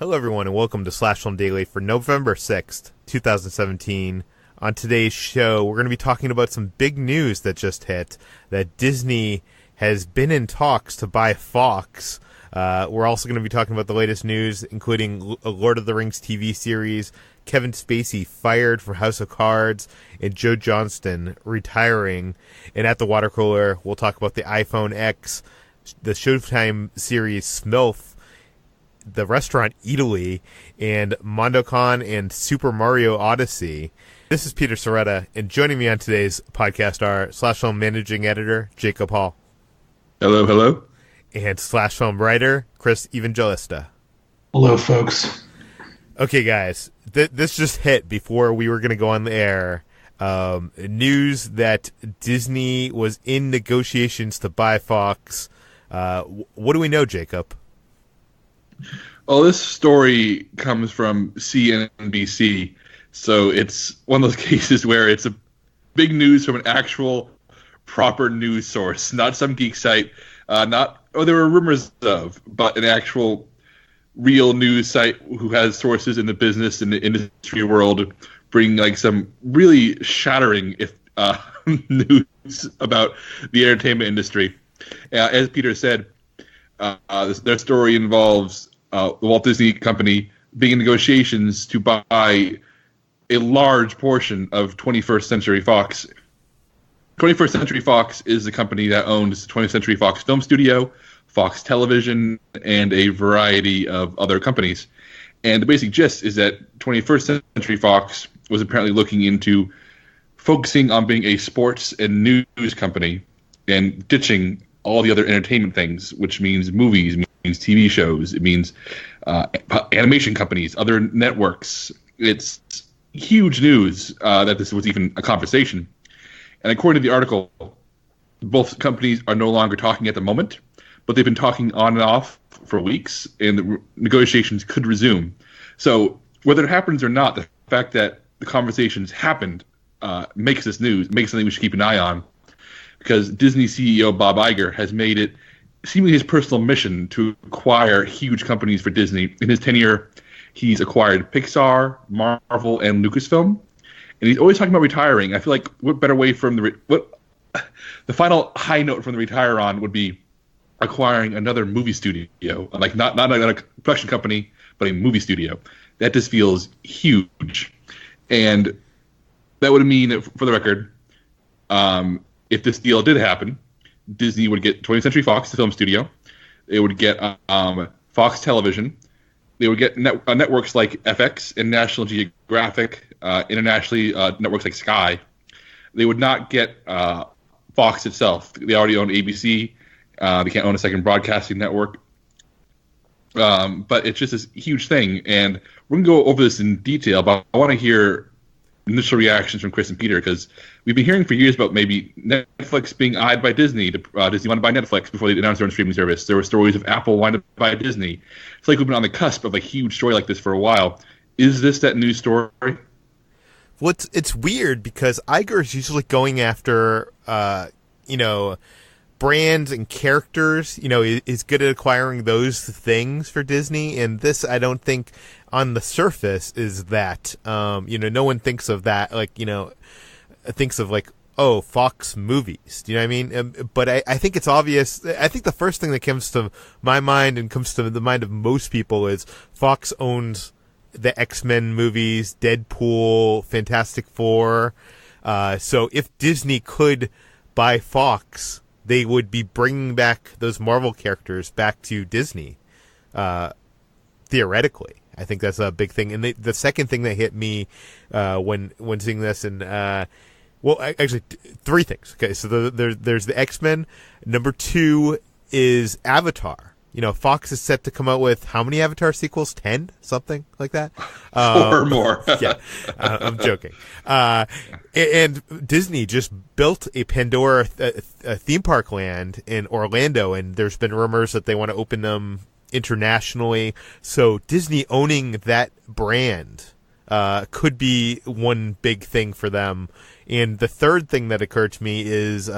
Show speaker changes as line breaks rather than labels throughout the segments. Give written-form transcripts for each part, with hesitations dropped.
Hello, everyone, and welcome to Slash Film Daily for November 6th, 2017. On today's show, we're going to be talking about some big news that just hit, that Disney has been in talks to buy Fox. We're also going to be talking about the latest news, including a Lord of the Rings TV series, Kevin Spacey fired from House of Cards, and Joe Johnston retiring. And at the water cooler, we'll talk about the iPhone X, the Showtime series SMILF, the restaurant Eataly, and MondoCon and Super Mario Odyssey. This is Peter Sciretta, and joining me on today's podcast are Slash Film Managing Editor Jacob Hall.
Hello, hello.
And Slash Film Writer Chris Evangelista.
Hello, folks.
Okay, guys, this just hit before we were going to go on the air. News that Disney was in negotiations to buy Fox. What do we know, Jacob?
Well, this story comes from CNBC, so it's one of those cases where it's a big news from an actual proper news source, not some geek site, there were rumors of, but an actual real news site who has sources in the business and the industry world, bringing like some really shattering news about the entertainment industry. As Peter said, their story involves the Walt Disney Company being in negotiations to buy a large portion of 21st Century Fox. 21st Century Fox is the company that owns 20th Century Fox Film Studio, Fox Television, and a variety of other companies. And the basic gist is that 21st Century Fox was apparently looking into focusing on being a sports and news company and ditching all the other entertainment things, which means movies, means TV shows, it means animation companies, other networks. It's huge news that this was even a conversation. And according to the article, both companies are no longer talking at the moment, but they've been talking on and off for weeks, and the negotiations could resume. So whether it happens or not, the fact that the conversations happened makes this news, makes something we should keep an eye on. Because Disney CEO Bob Iger has made it seemingly his personal mission to acquire huge companies for Disney. In his tenure, he's acquired Pixar, Marvel, and Lucasfilm, and he's always talking about retiring. I feel like what better way from the final high note from the retire on would be acquiring another movie studio, like not a production company, but a movie studio. That just feels huge, and that would mean, for the record, if this deal did happen, Disney would get 20th Century Fox, the film studio. They would get Fox Television. They would get networks like FX and National Geographic, internationally networks like Sky. They would not get Fox itself. They already own ABC. They can't own a second broadcasting network. But it's just this huge thing, and we're going to go over this in detail, but I want to hear initial reactions from Chris and Peter, because we've been hearing for years about maybe Netflix being eyed by Disney. Disney wanted to buy Netflix before they announced their own streaming service. There were stories of Apple wanting to buy Disney. It's like we've been on the cusp of a huge story like this for a while. Is this that news story?
Well, it's weird because Iger is usually going after, brands and characters, is good at acquiring those things for Disney. And this, I don't think, on the surface, is that. No one thinks of that, thinks of Fox movies. Do you know what I mean? But I think it's obvious. I think the first thing that comes to my mind and comes to the mind of most people is Fox owns the X-Men movies, Deadpool, Fantastic Four. So if Disney could buy Fox, they would be bringing back those Marvel characters back to Disney, theoretically. I think that's a big thing. And the second thing that hit me when seeing this, and actually three things. Okay, so there's the X-Men. Number two is Avatar. Fox is set to come out with how many Avatar sequels? 10? Something like that?
Or more.
Yeah, I'm joking. And Disney just built a Pandora a theme park land in Orlando, and there's been rumors that they want to open them internationally. So Disney owning that brand could be one big thing for them. And the third thing that occurred to me is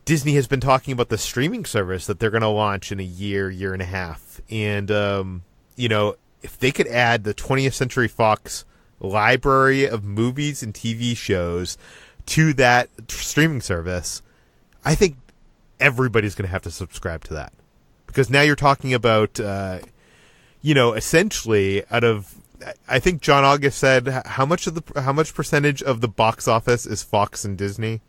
Disney has been talking about the streaming service that they're going to launch in a year and a half. And, if they could add the 20th Century Fox library of movies and TV shows to that streaming service, I think everybody's going to have to subscribe to that. Because now you're talking about, essentially out of, I think John August said, how much percentage of the box office is Fox and Disney?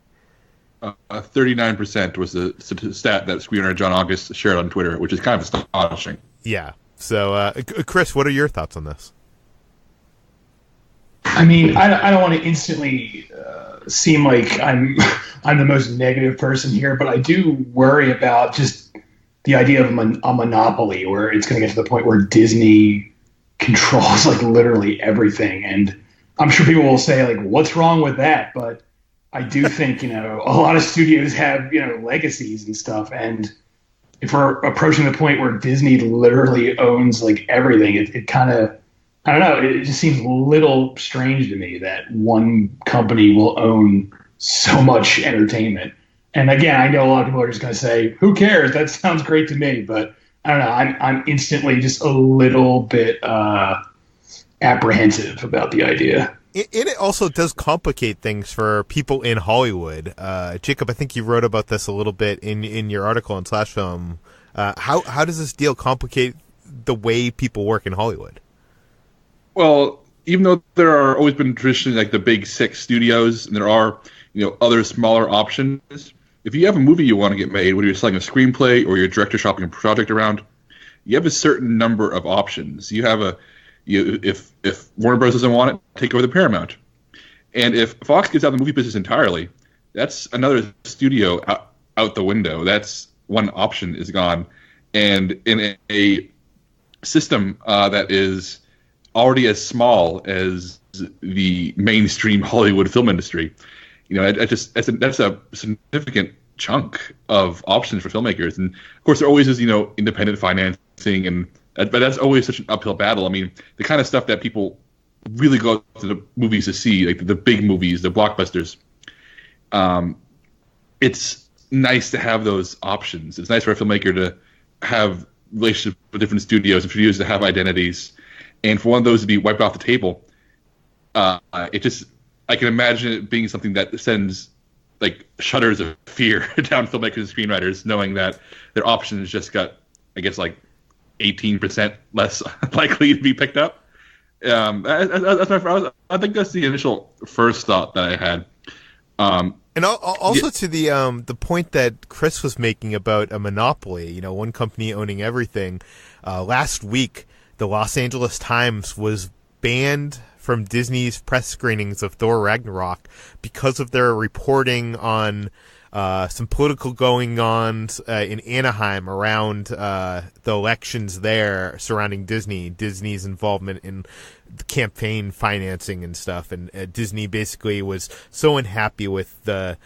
39% was the stat that screenwriter John August shared on Twitter, which is kind of astonishing.
Yeah. So, Chris, what are your thoughts on this?
I mean, I don't want to instantly seem like I'm the most negative person here, but I do worry about just the idea of a monopoly where it's going to get to the point where Disney controls like literally everything. And I'm sure people will say like, what's wrong with that? But I do think, a lot of studios have, legacies and stuff. And if we're approaching the point where Disney literally owns like everything, it kind of, I don't know, it just seems a little strange to me that one company will own so much entertainment. And again, I know a lot of people are just going to say, who cares? That sounds great to me. But I don't know, I'm instantly just a little bit apprehensive about the idea.
It also does complicate things for people in Hollywood. Jacob, I think you wrote about this a little bit in your article on Slash Film. How does this deal complicate the way people work in Hollywood?
Well, even though there are always been traditionally like the big six studios, and there are other smaller options. If you have a movie you want to get made, whether you're selling a screenplay or you're director shopping a project around, you have a certain number of options. You have if Warner Bros. Doesn't want it, take over the Paramount. And if Fox gets out of the movie business entirely, that's another studio out the window. That's one option is gone. And in a system that is already as small as the mainstream Hollywood film industry, that's a significant chunk of options for filmmakers. And of course, there always is independent financing but that's always such an uphill battle. I mean, the kind of stuff that people really go to the movies to see, like the big movies, the blockbusters, it's nice to have those options. It's nice for a filmmaker to have relationships with different studios and studios to have identities. And for one of those to be wiped off the table, I can imagine it being something that sends like shudders of fear down filmmakers and screenwriters, knowing that their options just got, I guess, like 18% less likely to be picked up. I think that's the initial first thought that I had.
And also to the point that Chris was making about a monopoly, one company owning everything. Last week, the Los Angeles Times was banned from Disney's press screenings of Thor Ragnarok because of their reporting on some political going-ons in Anaheim around the elections there surrounding Disney's involvement in the campaign financing and stuff. And Disney basically was so unhappy with the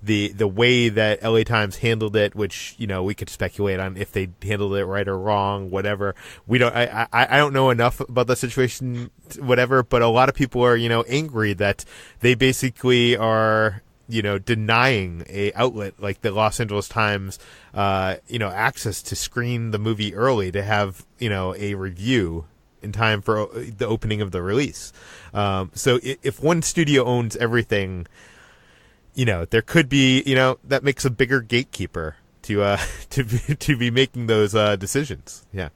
way that LA Times handled it, which we could speculate on if they handled it right or wrong, whatever. We don't. I don't know enough about the situation, whatever. But a lot of people are angry that they basically are denying a outlet like the Los Angeles Times access to screen the movie early to have a review in time for the opening of the release. So if one studio owns everything, there could be, that makes a bigger gatekeeper to be making those decisions. Yeah.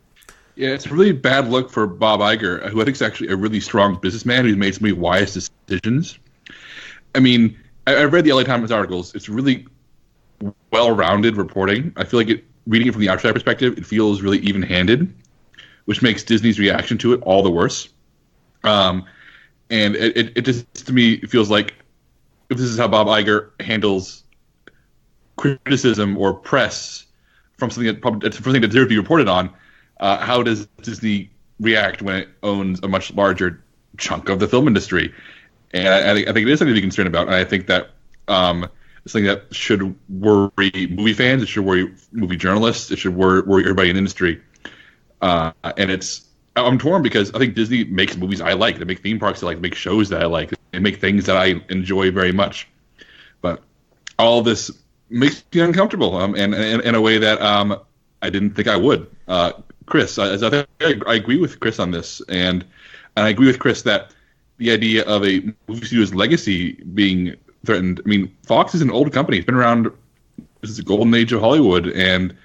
Yeah, it's a really bad look for Bob Iger, who I think is actually a really strong businessman who's made some really wise decisions. I mean, I read the LA Times articles. It's really well-rounded reporting. I feel like reading it from the outside perspective, it feels really even-handed, which makes Disney's reaction to it all the worse. And it just, to me, it feels like if this is how Bob Iger handles criticism or press from something that deserves to be reported on, how does Disney react when it owns a much larger chunk of the film industry? And I think it is something to be concerned about. And I think that it's something that should worry movie fans. It should worry movie journalists. It should worry everybody in the industry. And I'm torn because I think Disney makes movies I like. They make theme parks I like. They make shows that I like. They make things that I enjoy very much. But all this makes me uncomfortable, and in a way that I didn't think I would. Chris, I agree with Chris on this, and I agree with Chris that the idea of a movie studio's legacy being threatened. I mean, Fox is an old company; it's been around. This is the golden age of Hollywood, and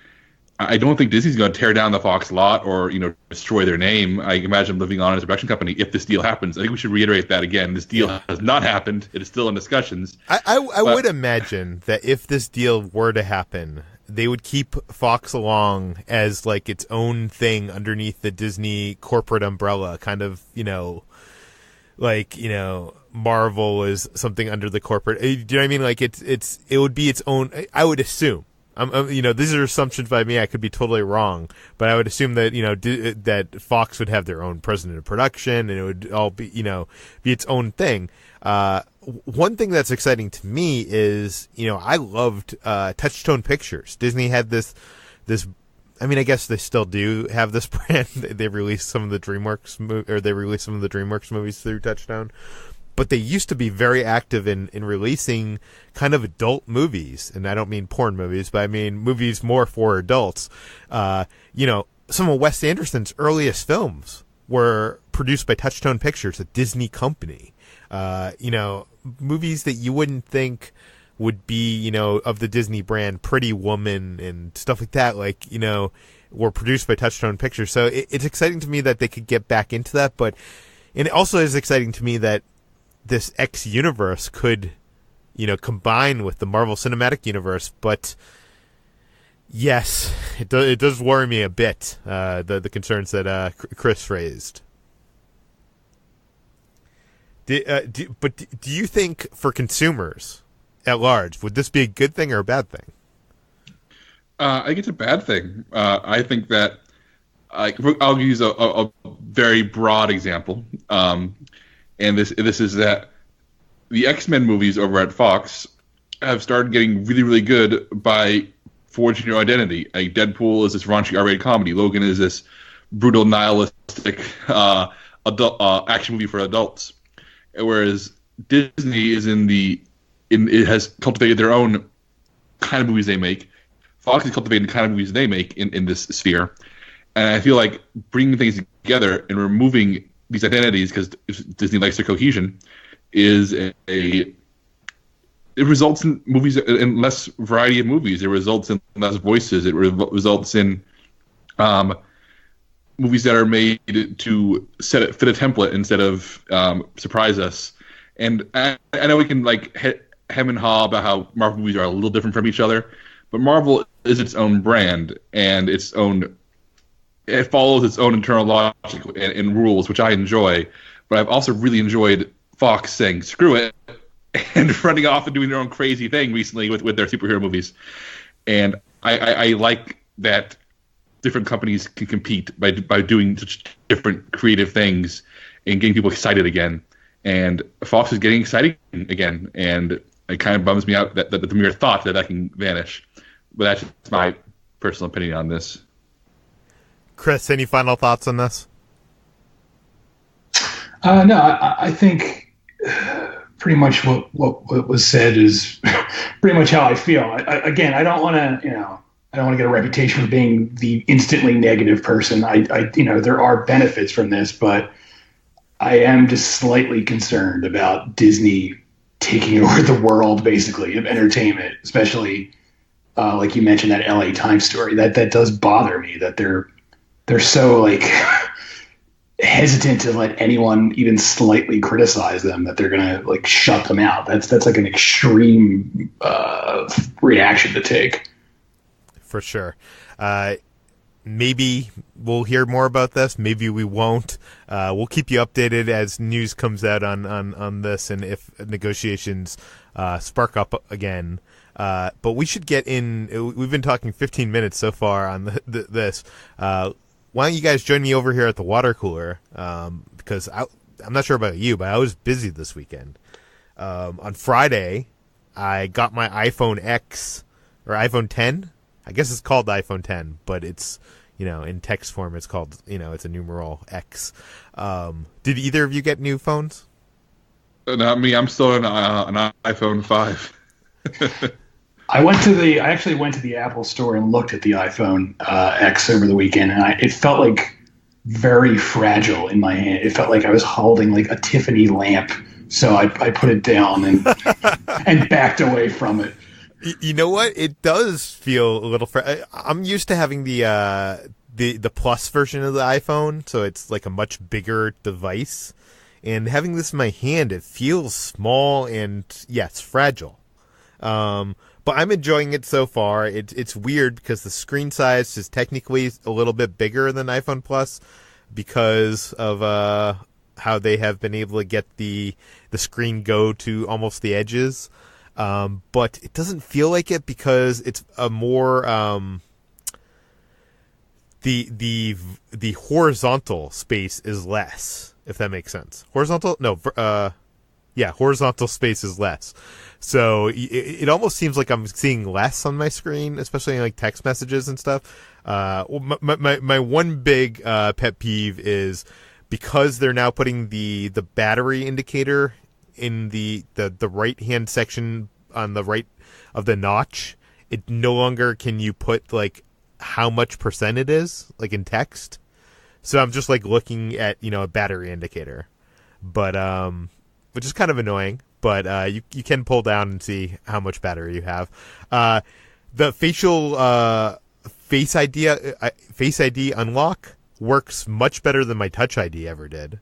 I don't think Disney's going to tear down the Fox lot or destroy their name. I imagine them living on as a production company if this deal happens. I think we should reiterate that again. This deal has not happened. It is still in discussions.
I would imagine that if this deal were to happen, they would keep Fox along as like its own thing underneath the Disney corporate umbrella, kind of, Marvel is something under the corporate. Do you know what I mean? Like it would be its own. I would assume. These are assumptions by me. I could be totally wrong, but I would assume that that Fox would have their own president of production, and it would all be be its own thing. One thing that's exciting to me is I loved Touchstone Pictures. Disney had this. I mean, I guess they still do have this brand. They released some of the DreamWorks movies through Touchstone. But they used to be very active in releasing kind of adult movies. And I don't mean porn movies, but I mean movies more for adults. Some of Wes Anderson's earliest films were produced by Touchstone Pictures, a Disney company. Movies that you wouldn't think would be, of the Disney brand, Pretty Woman and stuff like that, were produced by Touchstone Pictures. So it's exciting to me that they could get back into that. And it also is exciting to me that this X universe could, combine with the Marvel Cinematic Universe. But yes, it does worry me a bit, the concerns that Chris raised. But do you think for consumers at large, would this be a good thing or a bad thing?
I think it's a bad thing. I think that I'll use a very broad example. And this is that the X-Men movies over at Fox have started getting really, really good by forging your identity. Like Deadpool is this raunchy R-rated comedy. Logan is this brutal, nihilistic adult action movie for adults. Whereas Disney is it has cultivated their own kind of movies they make. Fox is cultivating the kind of movies they make in this sphere. And I feel like bringing things together and removing these identities, because Disney likes their cohesion, it results in movies, in less variety of movies. It results in less voices. It results in movies that are made to fit a template instead of surprise us. And I know we can hem and haw about how Marvel movies are a little different from each other, but Marvel is its own brand and it follows its own internal logic and rules, which I enjoy. But I've also really enjoyed Fox saying screw it and running off and doing their own crazy thing recently with their superhero movies. And I like that different companies can compete by doing such different creative things and getting people excited again. And Fox is getting exciting again. And it kind of bums me out that the mere thought that can vanish. But that's just my personal opinion on this.
Chris, any final thoughts on this?
No, I think pretty much what was said is pretty much how I feel. I don't want to get a reputation for being the instantly negative person. There are benefits from this, but I am just slightly concerned about Disney taking over the world, basically, of entertainment, especially like you mentioned that LA Times story. That does bother me that they're so hesitant to let anyone even slightly criticize them, that they're gonna shut them out. That's like an extreme reaction to take.
For sure. Maybe we'll hear more about this. Maybe we won't. We'll keep you updated as news comes out on this and if negotiations spark up again. But we should get in. We've been talking 15 minutes so far on this. Why don't you guys join me over here at the water cooler? Because I'm not sure about you, but I was busy this weekend. On Friday, I got my iPhone X or iPhone 10. I guess it's called the iPhone 10, but it's, in text form, it's called, it's a numeral X. Did either of you get new phones?
Not me. I'm still on an iPhone 5.
I actually went to the Apple store and looked at the iPhone X over the weekend, and it felt like very fragile in my hand. It felt like I was holding like a Tiffany lamp. So I put it down and and backed away from it.
You know what? It does feel a little. I'm used to having the Plus version of the iPhone, so it's like a much bigger device. And having this in my hand, it feels small and yes, fragile. But I'm enjoying it so far. It's weird because the screen size is technically a little bit bigger than iPhone Plus because of how they have been able to get the screen go to almost the edges. But it doesn't feel like it because it's a more the horizontal space is less, if that makes sense. Horizontal space is less. So it almost seems like I'm seeing less on my screen, especially in like text messages and stuff. My one big pet peeve is because they're now putting the battery indicator in the right hand section on the right of the notch. It no longer can you put like how much percent it is like in text. So I'm just like looking at a battery indicator, but which is kind of annoying. But you can pull down and see how much battery you have. The facial Face ID unlock works much better than my Touch ID ever did.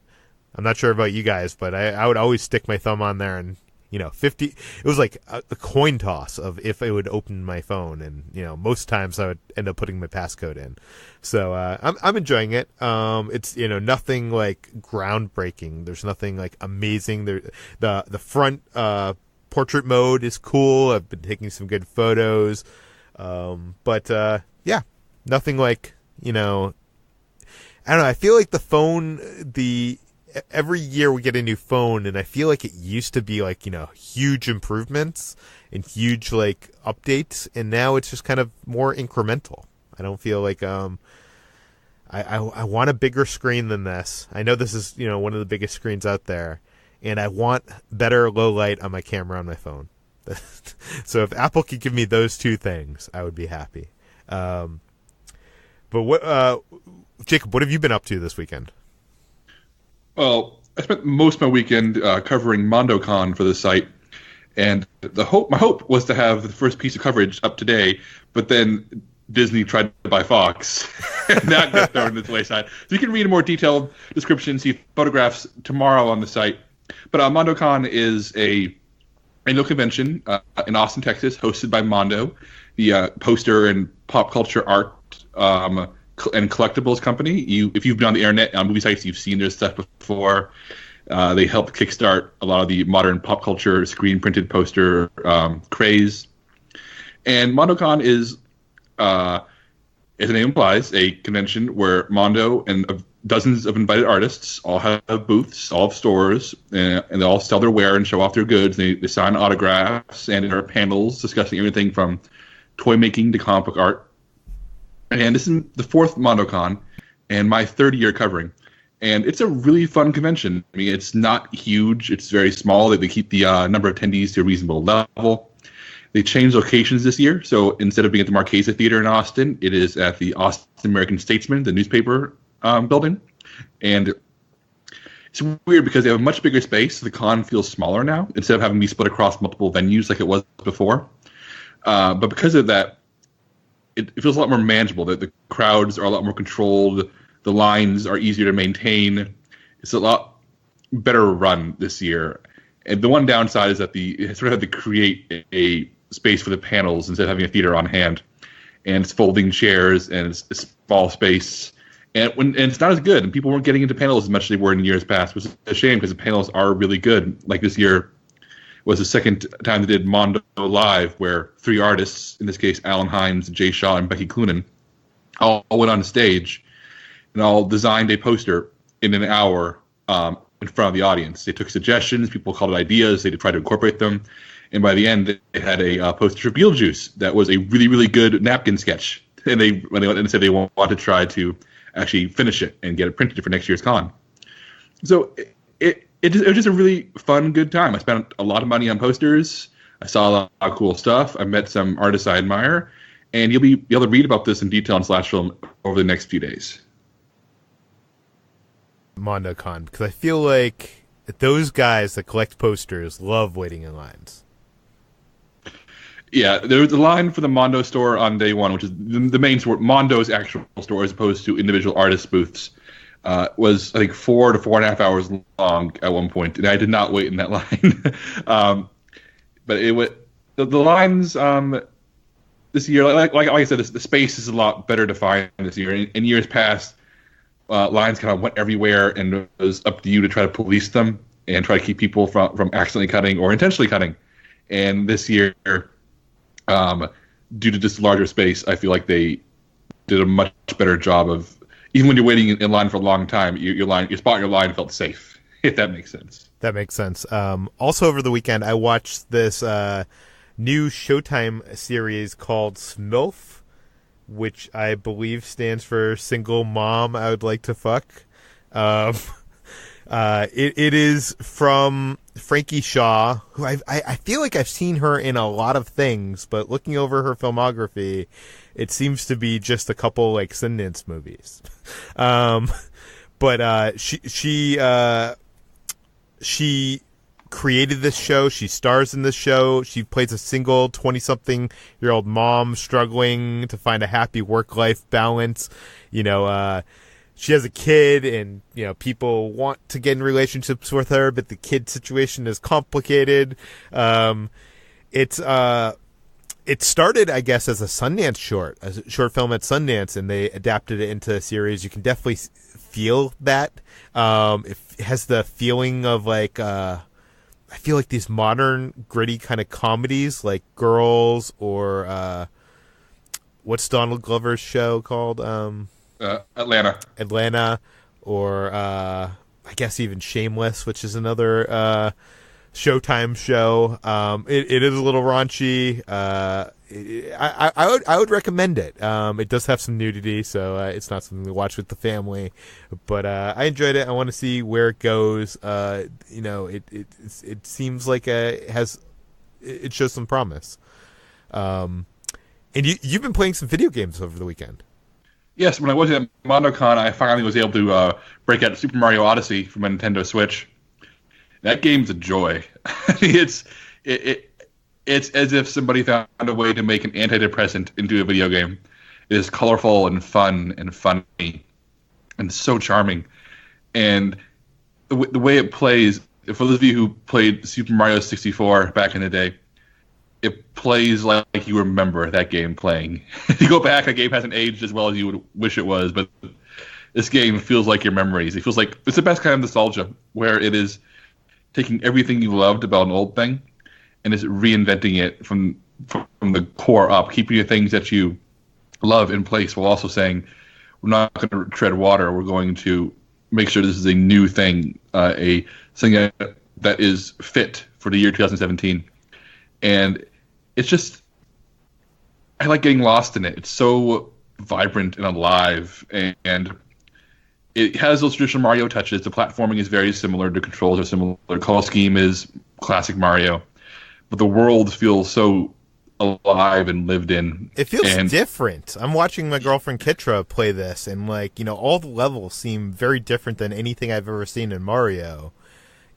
I'm not sure about you guys, but I would always stick my thumb on there and 50. It was like a coin toss of if it would open my phone, and most times I would end up putting my passcode in. So I'm enjoying it. It's nothing like groundbreaking. There's nothing like amazing. The front portrait mode is cool. I've been taking some good photos, but yeah, nothing like I don't know. I feel like the phone every year we get a new phone, and I feel like it used to be like huge improvements and huge like updates, and now it's just kind of more incremental. I don't feel like I want a bigger screen than this. I know this is one of the biggest screens out there, and I want better low light on my camera on my phone. So if Apple could give me those two things, I would be happy. But what, Jacob, what have you been up to this weekend?
Well, I spent most of my weekend covering MondoCon for the site, and my hope was to have the first piece of coverage up today, but then Disney tried to buy Fox, and that got thrown to the wayside. So you can read a more detailed description, see photographs tomorrow on the site. But MondoCon is a annual convention in Austin, Texas, hosted by Mondo, the poster and pop culture art and collectibles company. If you've been on the internet on movie sites, you've seen their stuff before. They helped kickstart a lot of the modern pop culture screen printed poster craze. And MondoCon is, as the name implies, a convention where Mondo and dozens of invited artists all have booths, all have stores, and they all sell their wares and show off their goods. They sign autographs, and there are panels discussing everything from toy making to comic book art. And this is the fourth MondoCon and my third year covering. And it's a really fun convention. I mean, it's not huge. It's very small. They keep the number of attendees to a reasonable level. They changed locations this year. So instead of being at the Marquesa Theater in Austin, it is at the Austin American Statesman, the newspaper building. And it's weird because they have a much bigger space. So the con feels smaller now instead of having to be split across multiple venues like it was before. But because of that, it feels a lot more manageable. The crowds are a lot more controlled. The lines are easier to maintain. It's a lot better run this year. And the one downside is that it sort of had to create a space for the panels instead of having a theater on hand. And it's folding chairs and it's small space. And it's not as good. And people weren't getting into panels as much as they were in years past, which is a shame because the panels are really good. Like this year was the second time they did Mondo Live, where three artists, in this case Alan Hines, Jay Shaw, and Becky Cloonan, all went on stage and all designed a poster in an hour in front of the audience. They took suggestions, people called it ideas, they tried to incorporate them, and by the end they had a poster for Beetlejuice that was a really, really good napkin sketch. And they went and said they want to try to actually finish it and get it printed for next year's con. So it was just a really fun, good time. I spent a lot of money on posters. I saw a lot of cool stuff. I met some artists I admire, and you'll be able to read about this in detail on Slash Film over the next few days.
MondoCon, because I feel like those guys that collect posters love waiting in lines.
Yeah, there was a line for the Mondo store on day one, which is the main store, Mondo's actual store, as opposed to individual artist booths. Was I think 4 to 4.5 hours long at one point, and I did not wait in that line. But it was the lines this year. Like I said, the space is a lot better defined this year. In years past, lines kind of went everywhere, and it was up to you to try to police them and try to keep people from accidentally cutting or intentionally cutting. And this year, due to just larger space, I feel like they did a much better job of, even when you're waiting in line for a long time, your spot in your line felt safe, if that makes sense.
That makes sense. Also over the weekend, I watched this new Showtime series called SMILF, which I believe stands for Single Mom I Would Like to Fuck. It is from Frankie Shaw, who I feel like I've seen her in a lot of things, but looking over her filmography, it seems to be just a couple like Sundance movies. But she created this show. She stars in this show. She plays a single 20-something-year-old mom struggling to find a happy work-life balance. You know, she has a kid, and you know people want to get in relationships with her, but the kid situation is complicated. It started, I guess, as a Sundance short film at Sundance, and they adapted it into a series. You can definitely feel that. It has the feeling of like I feel like these modern gritty kind of comedies, like Girls or what's Donald Glover's show called? Atlanta, or I guess even Shameless, which is another Showtime show. It is a little raunchy. I would recommend it. It does have some nudity, so it's not something to watch with the family. But I enjoyed it. I want to see where it goes. You know, it seems like it shows some promise. And you've been playing some video games over the weekend.
Yes, when I was at MondoCon, I finally was able to break out Super Mario Odyssey from a Nintendo Switch. That game's a joy. It's as if somebody found a way to make an antidepressant into a video game. It is colorful and fun and funny and so charming. And the way it plays, for those of you who played Super Mario 64 back in the day, it plays like you remember that game playing. If you go back, that game hasn't aged as well as you would wish it was, but this game feels like your memories. It feels like it's the best kind of nostalgia, where it is taking everything you loved about an old thing and is reinventing it from the core up, keeping the things that you love in place while also saying, we're not going to tread water. We're going to make sure this is a new thing, something that is fit for the year 2017. And it's just, I like getting lost in it. It's so vibrant and alive, and it has those traditional Mario touches. The platforming is very similar. The controls are similar. The color scheme is classic Mario. But the world feels so alive and lived in.
It feels different. I'm watching my girlfriend Kitra play this, and like, you know, all the levels seem very different than anything I've ever seen in Mario.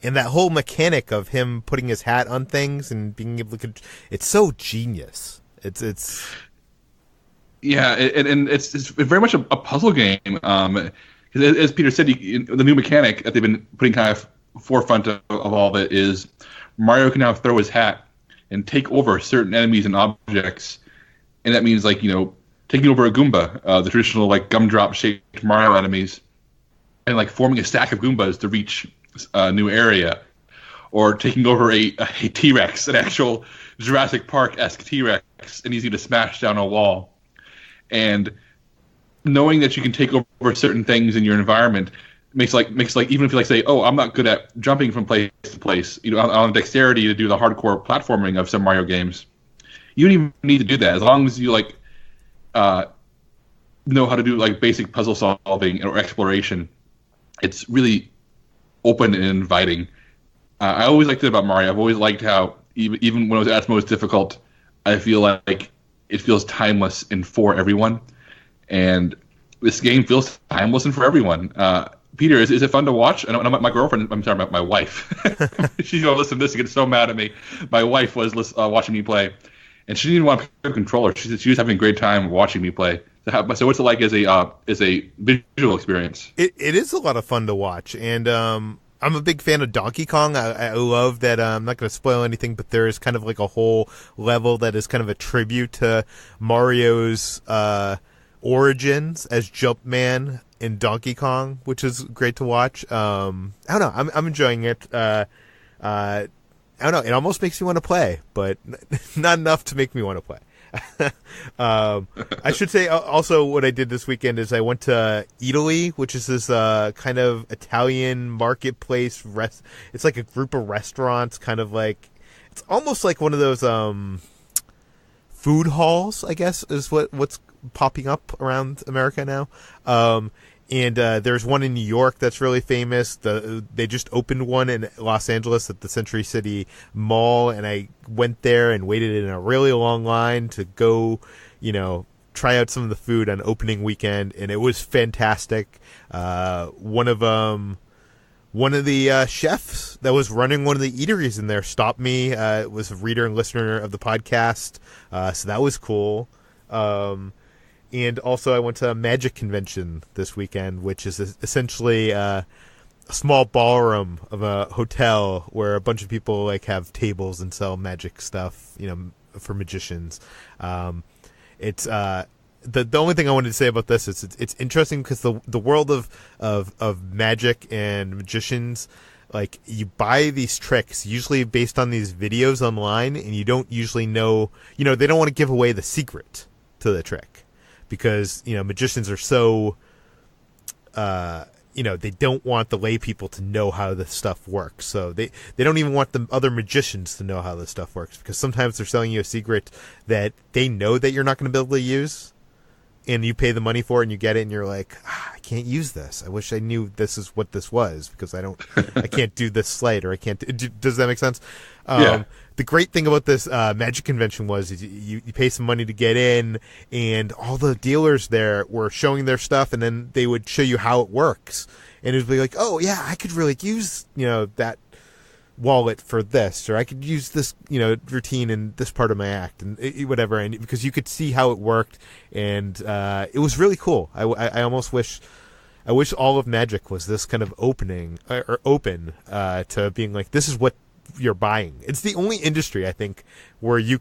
And that whole mechanic of him putting his hat on things and being able to, it's so genius. It's
yeah, and it's very much a puzzle game. As Peter said, the new mechanic that they've been putting kind of forefront of all of it is Mario can now throw his hat and take over certain enemies and objects, and that means, like, you know, taking over a Goomba, the traditional like gumdrop shaped Mario enemies, and like forming a stack of Goombas to reach a new area, or taking over a T-Rex, an actual Jurassic Park-esque T-Rex, and using to smash down a wall. And knowing that you can take over certain things in your environment makes like even if you like say, oh, I'm not good at jumping from place to place, you know, on dexterity to do the hardcore platforming of some Mario games, you don't even need to do that as long as you like know how to do like basic puzzle solving or exploration. It's really open and inviting. I always liked it about Mario. I've always liked how even when it was at its most difficult, I feel like it feels timeless and for everyone. And this game feels timeless and for everyone. Peter, is it fun to watch? And my girlfriend, I'm sorry, my wife, she's going to listen to this and get so mad at me. My wife was watching me play, and she didn't even want to pick a controller. She was having a great time watching me play. So what's it like as a visual experience?
It is a lot of fun to watch, and I'm a big fan of Donkey Kong. I love that. I'm not going to spoil anything, but there is kind of like a whole level that is kind of a tribute to Mario's origins as Jumpman in Donkey Kong, which is great to watch. I don't know. I'm enjoying it. I don't know. It almost makes me want to play, but not enough to make me want to play. I should say also what I did this weekend is I went to Eataly, which is this kind of Italian marketplace. It's like a group of restaurants, kind of like, it's almost like one of those food halls, I guess, is what's popping up around America now. And there's one in New York that's really famous. They just opened one in Los Angeles at the Century City Mall, and I went there and waited in a really long line to go, try out some of the food on opening weekend, and it was fantastic. One of the chefs that was running one of the eateries in there stopped me. It was a reader and listener of the podcast, so that was cool. And also I went to a magic convention this weekend, which is essentially a small ballroom of a hotel where a bunch of people like have tables and sell magic stuff, for magicians. It's the only thing I wanted to say about this is it's interesting because the world of magic and magicians, like, you buy these tricks usually based on these videos online, and you don't usually know, they don't want to give away the secret to the trick. Because, magicians are so, they don't want the lay people to know how this stuff works. So they don't even want the other magicians to know how this stuff works. Because sometimes they're selling you a secret that they know that you're not going to be able to use. And you pay the money for it and you get it and you're like, I can't use this. I wish I knew this is what this was because I can't do this sleight, or I can't. Does that make sense?
Yeah.
The great thing about this magic convention was you pay some money to get in, and all the dealers there were showing their stuff, and then they would show you how it works. And it would be like, oh yeah, I could really use, that wallet for this, or I could use this, routine in this part of my act, and whatever. And because you could see how it worked, and it was really cool. I almost wish all of magic was this kind of open to being like, this is what you're buying. It's the only industry, I think, where you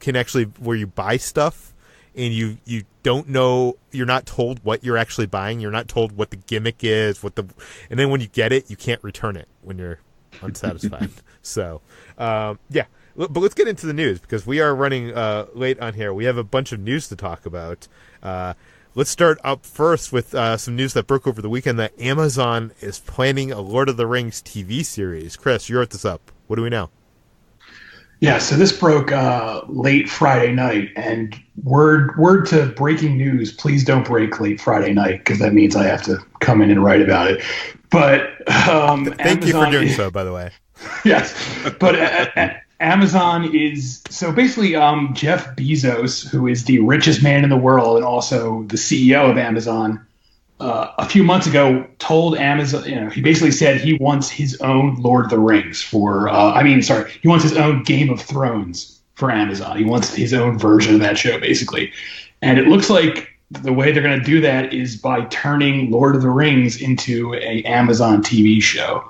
buy stuff and you don't know, you're not told what you're actually buying. You're not told what the gimmick is, and then when you get it, you can't return it when you're unsatisfied. So, yeah. But let's get into the news because we are running late on here. We have a bunch of news to talk about. Let's start up first with some news that broke over the weekend that Amazon is planning a Lord of the Rings TV series. Chris, you wrote this up. What do we know?
Yeah, so this broke late Friday night, and word to breaking news, please don't break late Friday night, because that means I have to come in and write about it. But
thank you for doing so, by the way.
Yes, but Amazon is, so basically Jeff Bezos, who is the richest man in the world and also the CEO of Amazon, a few months ago told Amazon, he basically said he wants his own Lord of the Rings he wants his own Game of Thrones for Amazon. He wants his own version of that show, basically. And it looks like the way they're going to do that is by turning Lord of the Rings into an Amazon TV show.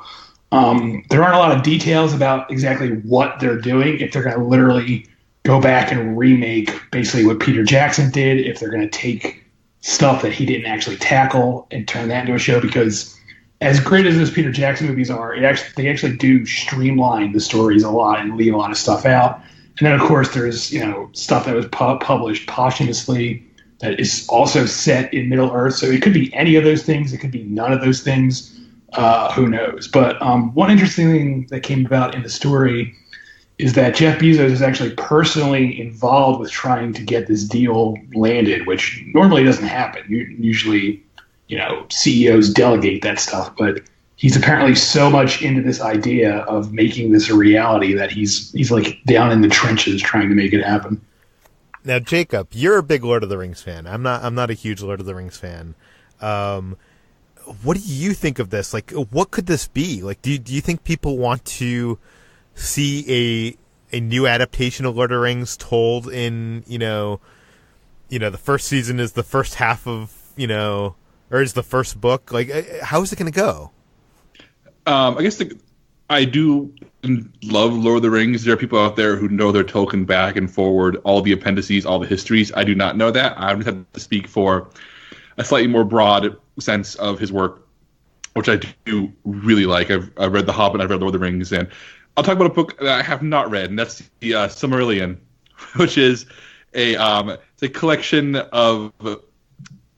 There aren't a lot of details about exactly what they're doing, if they're going to literally go back and remake basically what Peter Jackson did, if they're going to take stuff that he didn't actually tackle and turn that into a show, because as great as those Peter Jackson movies are, they actually do streamline the stories a lot and leave a lot of stuff out. And then, of course, there's stuff that was published posthumously that is also set in Middle Earth. So it could be any of those things. It could be none of those things. Who knows? But one interesting thing that came about in the story is that Jeff Bezos is actually personally involved with trying to get this deal landed, which normally doesn't happen. Usually, CEOs delegate that stuff, but he's apparently so much into this idea of making this a reality that he's like down in the trenches trying to make it happen.
Now, Jacob, you're a big Lord of the Rings fan. I'm not a huge Lord of the Rings fan. What do you think of this? Like, what could this be? Like, do you think people want to see a new adaptation of Lord of the Rings told in, the first season is the first half of, or is the first book? Like, how is it going to go?
I guess I do love Lord of the Rings. There are people out there who know their Tolkien back and forward, all the appendices, all the histories. I do not know that. I just have to speak for a slightly more broad sense of his work, which I do really like. I've read The Hobbit, I've read Lord of the Rings, and I'll talk about a book that I have not read, and that's the Silmarillion, which is it's a collection of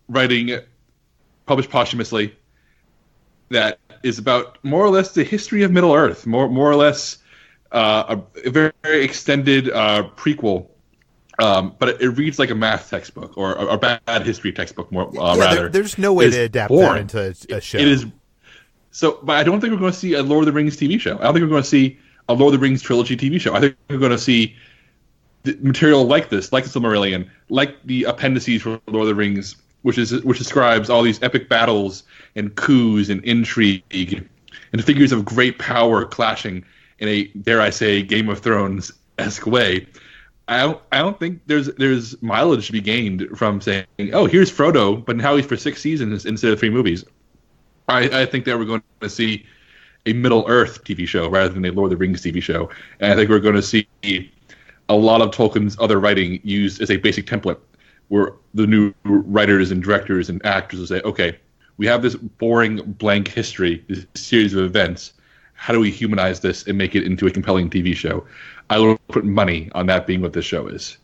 writing published posthumously that is about more or less the history of Middle Earth, more or less a very, very extended prequel. But it reads like a math textbook or a bad history textbook, rather.
There's no way to adapt that into a show.
It is. So, but I don't think we're going to see a Lord of the Rings TV show. I don't think we're going to see a Lord of the Rings trilogy TV show. I think we're going to see material like this, like the Silmarillion, like the appendices for Lord of the Rings, which describes all these epic battles and coups and intrigue and figures of great power clashing in a, dare I say, Game of Thrones-esque way. I don't think there's mileage to be gained from saying, oh, here's Frodo, but now he's for 6 seasons instead of 3 movies. I think that we're going to see a Middle Earth TV show rather than a Lord of the Rings TV show. And I think we're going to see a lot of Tolkien's other writing used as a basic template where the new writers and directors and actors will say, okay, we have this boring blank history, this series of events. How do we humanize this and make it into a compelling TV show? I will put money on that being what this show is.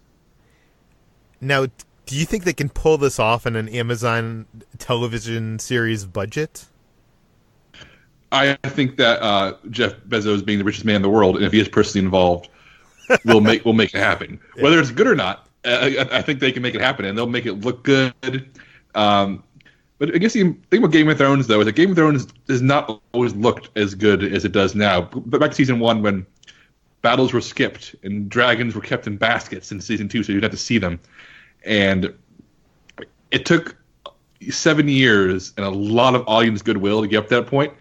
Now, do you think they can pull this off in an Amazon television series budget?
I think that Jeff Bezos, being the richest man in the world, and if he is personally involved, will make it happen. Yeah. Whether it's good or not, I think they can make it happen, and they'll make it look good. But I guess the thing about Game of Thrones, though, is that Game of Thrones has not always looked as good as it does now. But back to season 1, when battles were skipped and dragons were kept in baskets in season 2, so you'd have to see them. And it took 7 years and a lot of audience goodwill to get up to that point.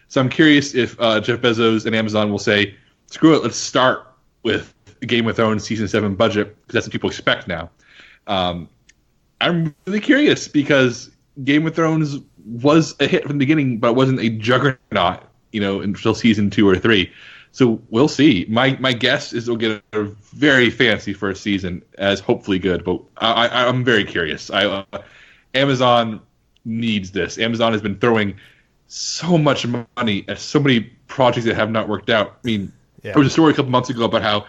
So I'm curious if Jeff Bezos and Amazon will say, screw it, let's start with the Game of Thrones season 7 budget, because that's what people expect now. I'm really curious, because Game of Thrones was a hit from the beginning, but it wasn't a juggernaut, until season 2 or 3. So we'll see. My guess is we'll get a very fancy first season, as hopefully good. But I'm very curious. Amazon needs this. Amazon has been throwing so much money at so many projects that have not worked out. I mean, There was a story a couple months ago about how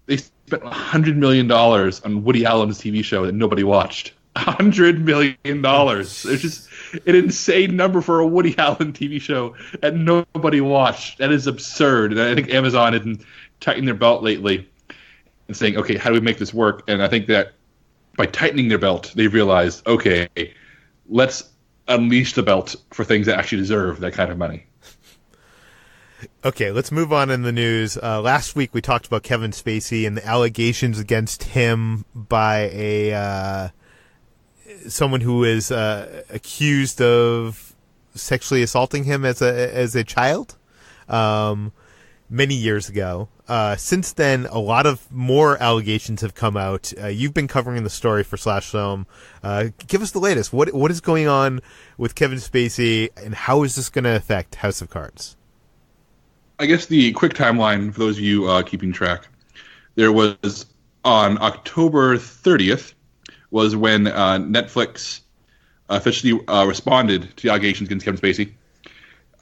they spent $100 million on Woody Allen's TV show that nobody watched. $100 million. It's just an insane number for a Woody Allen TV show that nobody watched. That is absurd. And I think Amazon has been tightening their belt lately and saying, okay, how do we make this work? And I think that by tightening their belt, they realized, okay, let's unleash the belt for things that actually deserve that kind of money.
Okay, let's move on in the news. Last week we talked about Kevin Spacey and the allegations against him by someone who is accused of sexually assaulting him as a child many years ago. Since then, a lot of more allegations have come out. You've been covering the story for Slash Film. Give us the latest. What is going on with Kevin Spacey, and how is this going to affect House of Cards?
I guess the quick timeline for those of you keeping track. There was on October 30th was when Netflix officially responded to the allegations against Kevin Spacey.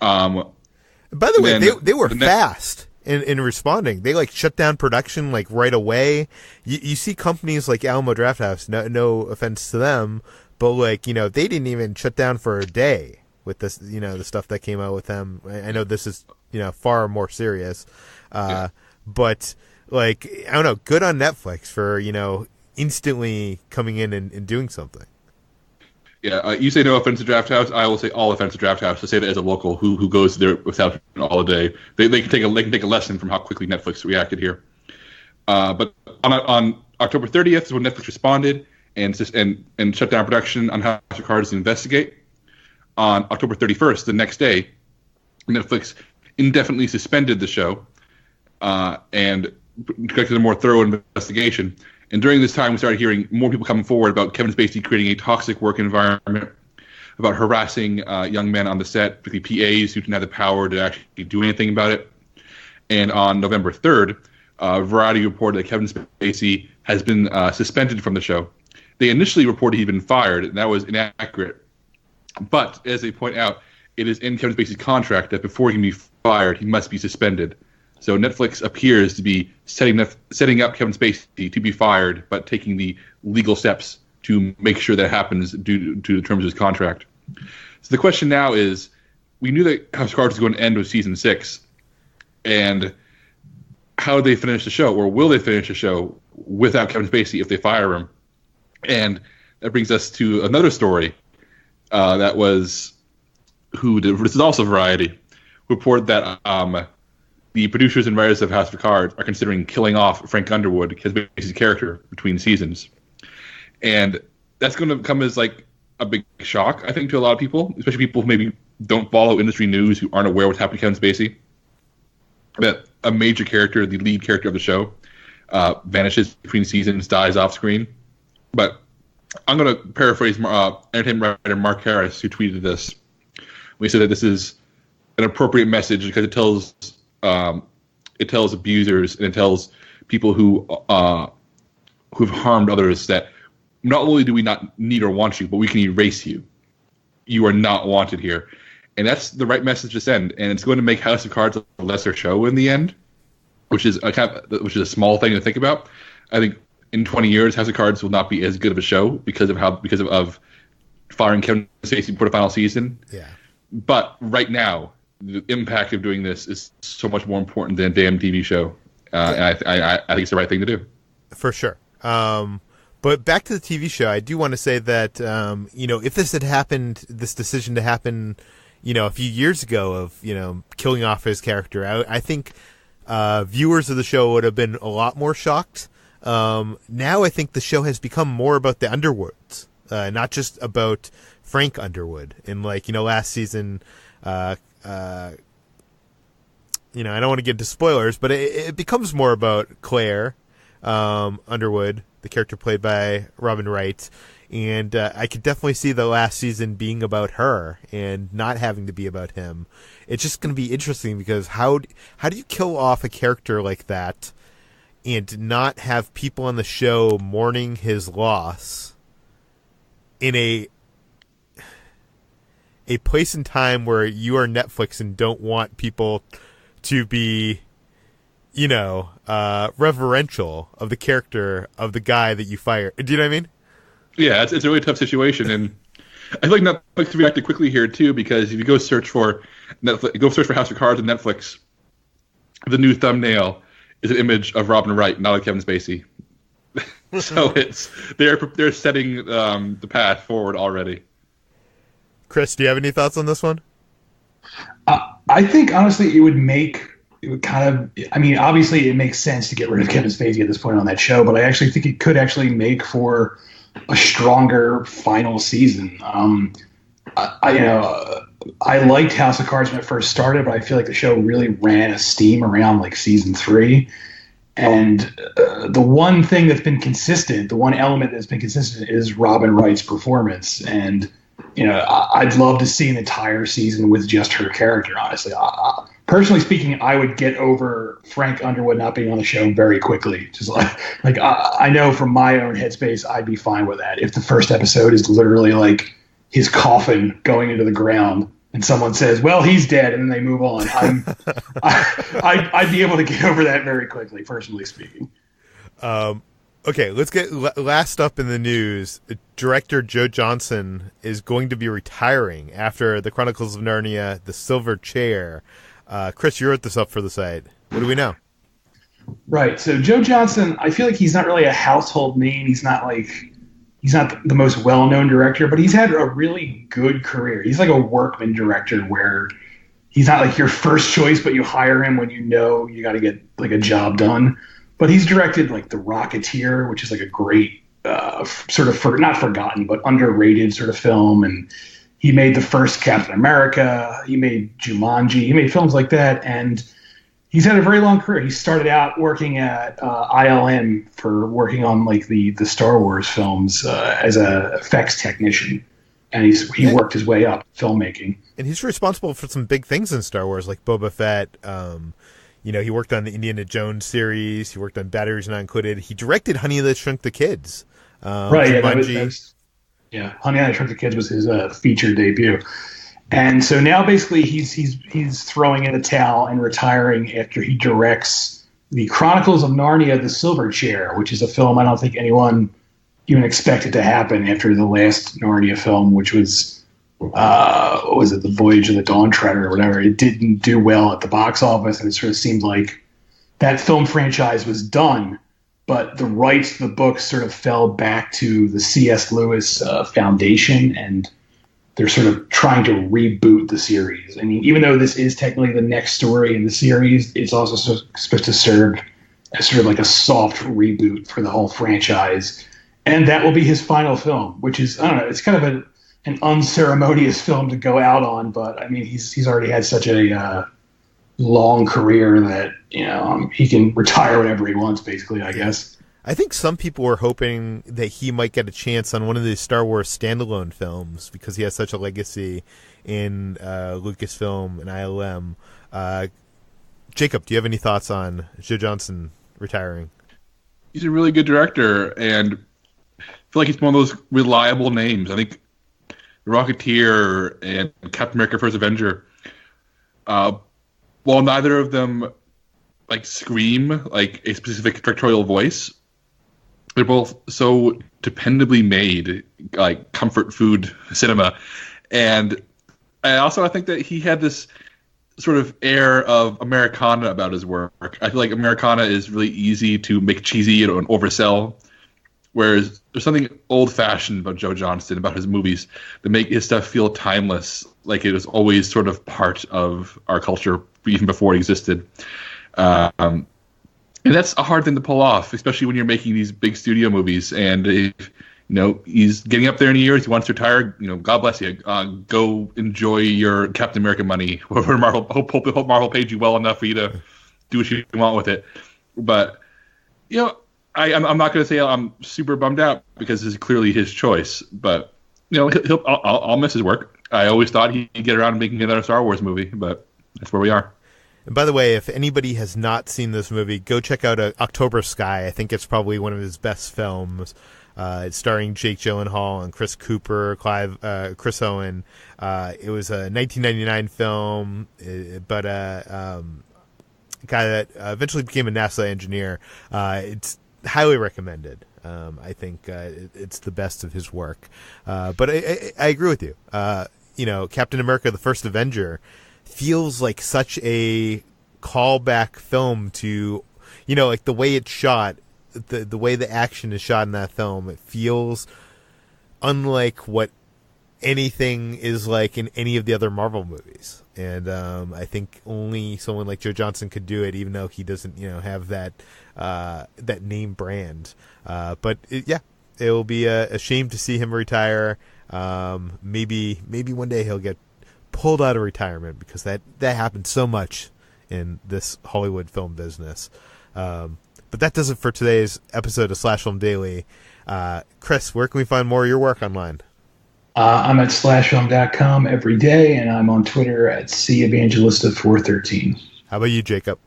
By the way, they were fast in responding. They shut down production right away. You see companies like Alamo Drafthouse, no offense to them, but they didn't even shut down for a day with this, the stuff that came out with them. I know this is far more serious, but I don't know. Good on Netflix for instantly coming in and doing something.
Yeah, you say no offense to Draft House. I will say all offense to Draft House. To say that as a local who goes there without all day, they can take a lesson from how quickly Netflix reacted here. But on October 30th is when Netflix responded and shut down production on House of Cards to investigate. On October 31st, the next day, Netflix indefinitely suspended the show and conducted a more thorough investigation. And during this time, we started hearing more people coming forward about Kevin Spacey creating a toxic work environment, about harassing young men on the set, particularly PAs who didn't have the power to actually do anything about it. And on November 3rd, Variety reported that Kevin Spacey has been suspended from the show. They initially reported he'd been fired, and that was inaccurate. But, as they point out, it is in Kevin Spacey's contract that before he can be fired, he must be suspended. So Netflix appears to be setting up Kevin Spacey to be fired, but taking the legal steps to make sure that happens due to the terms of his contract. So the question now is, we knew that House of Cards was going to end with season 6, and how do they finish the show, or will they finish the show without Kevin Spacey if they fire him? And that brings us to another story this is also Variety, reported that the producers and writers of House of Cards are considering killing off Frank Underwood, Kevin Spacey's character, between seasons. And that's going to come as like a big shock, I think, to a lot of people, especially people who maybe don't follow industry news, who aren't aware what's happening to Kevin Spacey. That a major character, the lead character of the show, vanishes between seasons, dies off screen. But I'm going to paraphrase entertainment writer Mark Harris, who tweeted this. We said that this is an appropriate message because it tells abusers and it tells people who've harmed others that not only do we not need or want you, but we can erase you. You are not wanted here. And that's the right message to send. And it's going to make House of Cards a lesser show in the end, which is a small thing to think about. I think in 20 years, House of Cards will not be as good of a show because of firing Kevin Spacey before the final season.
Yeah.
But right now, the impact of doing this is so much more important than a damn TV show. And I think it's the right thing to do.
For sure. But back to the TV show, I do want to say that, if this had happened, this decision to happen, a few years ago of, killing off his character, I think viewers of the show would have been a lot more shocked. Now I think the show has become more about the Underwoods, not just about Frank Underwood. And last season, I don't want to get into spoilers, but it becomes more about Claire Underwood, the character played by Robin Wright. And I could definitely see the last season being about her and not having to be about him. It's just going to be interesting because how do you kill off a character like that and not have people on the show mourning his loss in a place and time where you are Netflix and don't want people to be, reverential of the character of the guy that you fire. Do you know what I mean?
Yeah, it's a really tough situation, and I feel like Netflix reacted quickly here too, because if you go search for House of Cards on Netflix, the new thumbnail is an image of Robin Wright, not of Kevin Spacey. So they're setting the path forward already.
Chris, do you have any thoughts on this one?
I think honestly, obviously it makes sense to get rid of Kevin Spacey at this point on that show, but I actually think it could actually make for a stronger final season. I liked House of Cards when it first started, but I feel like the show really ran a steam around season 3. And the one thing that's been consistent, the one element that's been consistent is Robin Wright's performance. And, I'd love to see an entire season with just her character, honestly. Personally speaking, I would get over Frank Underwood not being on the show very quickly. Just I know from my own headspace, I'd be fine with that. If the first episode is literally his coffin going into the ground and someone says, well, he's dead, and then they move on, I'd be able to get over that very quickly, personally speaking.
Okay, let's get last up in the news. Director Joe Johnston is going to be retiring after The Chronicles of Narnia, The Silver Chair. Chris, you wrote this up for the site. What do we know?
Right. So Joe Johnston, I feel like he's not really a household name. He's not he's not the most well-known director, but he's had a really good career. He's like a workman director where he's not like your first choice, but you hire him when you know you got to get like a job done. But he's directed like The Rocketeer, which is like a great sort of not forgotten, but underrated sort of film. And he made the first Captain America. He made Jumanji. He made films like that. And he's had a very long career. He started out working at ILM for working on like the Star Wars films as a effects technician. And he worked his way up filmmaking.
And he's responsible for some big things in Star Wars, like Boba Fett. He worked on the Indiana Jones series. He worked on Batteries Not Included. He directed Honey That Shrunk the Kids.
Right. Yeah, Honey That Shrunk the Kids was his feature debut. And so now basically he's throwing in the towel and retiring after he directs the Chronicles of Narnia: The Silver Chair, which is a film I don't think anyone even expected to happen after the last Narnia film, which was what was it, The Voyage of the Dawn Treader or whatever. It didn't do well at the box office, and it sort of seemed like that film franchise was done, but the rights to the book sort of fell back to the C.S. Lewis Foundation, and they're sort of trying to reboot the series. I mean, even though this is technically the next story in the series, it's also supposed to serve as sort of like a soft reboot for the whole franchise. And that will be his final film, which is, I don't know, it's kind of an unceremonious film to go out on, but I mean, he's already had such a long career that, he can retire whenever he wants, basically, I guess.
I think some people were hoping that he might get a chance on one of these Star Wars standalone films because he has such a legacy in Lucasfilm and ILM. Jacob, do you have any thoughts on Joe Johnston retiring?
He's a really good director, and I feel like he's one of those reliable names. I think The Rocketeer and Captain America: First Avenger, while neither of them like scream like a specific directorial voice, they're both so dependably made, like comfort food cinema. And I think that he had this sort of air of Americana about his work. I feel like Americana is really easy to make cheesy and oversell, whereas there's something old-fashioned about Joe Johnston, about his movies, that make his stuff feel timeless, like it was always sort of part of our culture even before it existed. And that's a hard thing to pull off, especially when you're making these big studio movies. And if he's getting up there in years, he wants to retire, God bless you. Go enjoy your Captain America money. Hope Marvel paid you well enough for you to do what you want with it. But I'm not going to say I'm super bummed out because this is clearly his choice. But I'll miss his work. I always thought he'd get around to making another Star Wars movie, but that's where we are.
And by the way, if anybody has not seen this movie, go check out October Sky. I think it's probably one of his best films. It's starring Jake Gyllenhaal and Chris Cooper, Chris Owen. It was a 1999 film, but a guy that eventually became a NASA engineer. It's highly recommended. I think it's the best of his work. But I agree with you. Captain America: The First Avenger feels like such a callback film to, like the way it's shot, the way the action is shot in that film. It feels unlike what anything is like in any of the other Marvel movies. And I think only someone like Joe Johnston could do it, even though he doesn't, have that name brand. But it will be a shame to see him retire. Maybe one day he'll get pulled out of retirement because that happens so much in this Hollywood film business. But that does it for today's episode of Slash Film Daily. Chris, where can we find more of your work online?
I'm at slashfilm.com every day, and I'm on Twitter at CEvangelista413.
How about you, Jacob?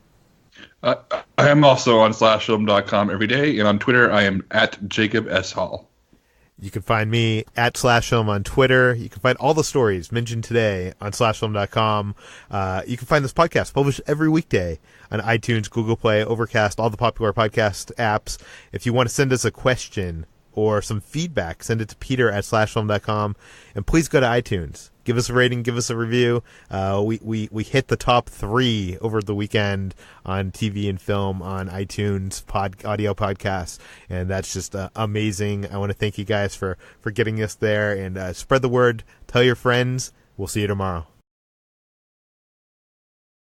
I am also on slashfilm.com every day, and on Twitter I am at Jacob S. Hall.
You can find me at SlashFilm on Twitter. You can find all the stories mentioned today on SlashFilm.com. You can find this podcast published every weekday on iTunes, Google Play, Overcast, all the popular podcast apps. If you want to send us a question, or some feedback, send it to peter@slashfilm.com. And please go to iTunes. Give us a rating, give us a review. We hit the top 3 over the weekend on TV and film on iTunes audio podcasts, and that's just amazing. I want to thank you guys for getting us there, and spread the word. Tell your friends. We'll see you tomorrow.